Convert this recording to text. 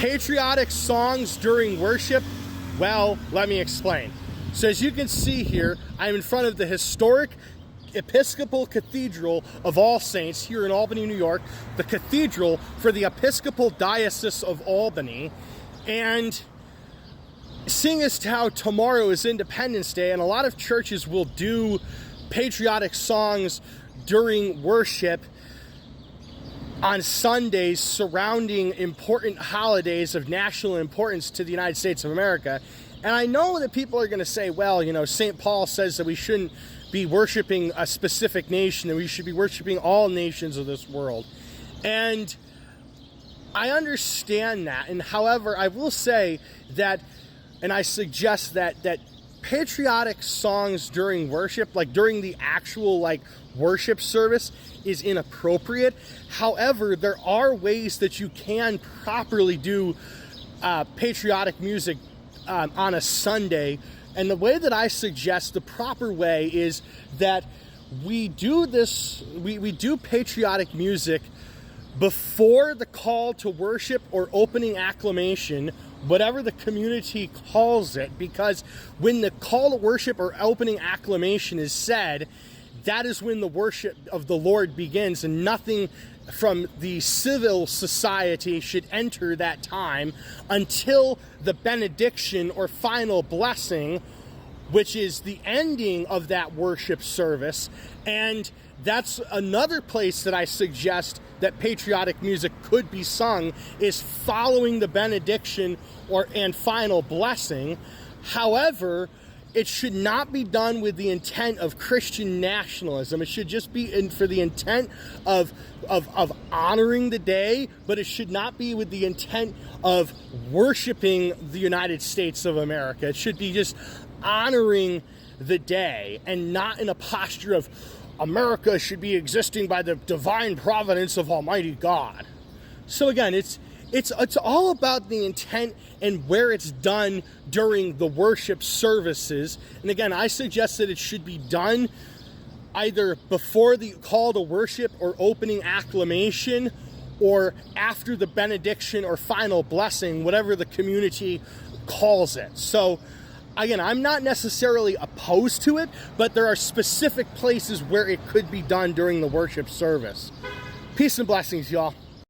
Patriotic songs during worship? Well, let me explain. So as you can see here, I'm in front of the historic Episcopal Cathedral of All Saints here in Albany, New York, the cathedral for the Episcopal Diocese of Albany. And seeing as how tomorrow is Independence Day, and a lot of churches will do patriotic songs during worship on Sundays surrounding important holidays of national importance to the United States of America. And I know that people are going to say, well, you know, St. Paul says that we shouldn't be worshiping a specific nation, that we should be worshiping all nations of this world. And I understand that. And however, I will say that, and I suggest that patriotic songs during worship, like during the actual worship service, is inappropriate. However, there are ways that you can properly do patriotic music on a Sunday. And the way that I suggest, the proper way, is that we do this, we do patriotic music before the call to worship or opening acclamation, whatever the community calls it, because when the call to worship or opening acclamation is said, that is when the worship of the Lord begins, and nothing from the civil society should enter that time until the benediction or final blessing, which is the ending of that worship service. And that's another place that I suggest that patriotic music could be sung, is following the benediction and final blessing. However, it should not be done with the intent of Christian nationalism. It should just be for the intent of honoring the day, but it should not be with the intent of worshiping the United States of America. It should be just honoring the day, and not in a posture of America should be existing by the divine providence of Almighty God. So again, it's all about the intent and where it's done during the worship services. And again, I suggest that it should be done either before the call to worship or opening acclamation, or after the benediction or final blessing, whatever the community calls it. So again, I'm not necessarily opposed to it, but there are specific places where it could be done during the worship service. Peace and blessings, y'all.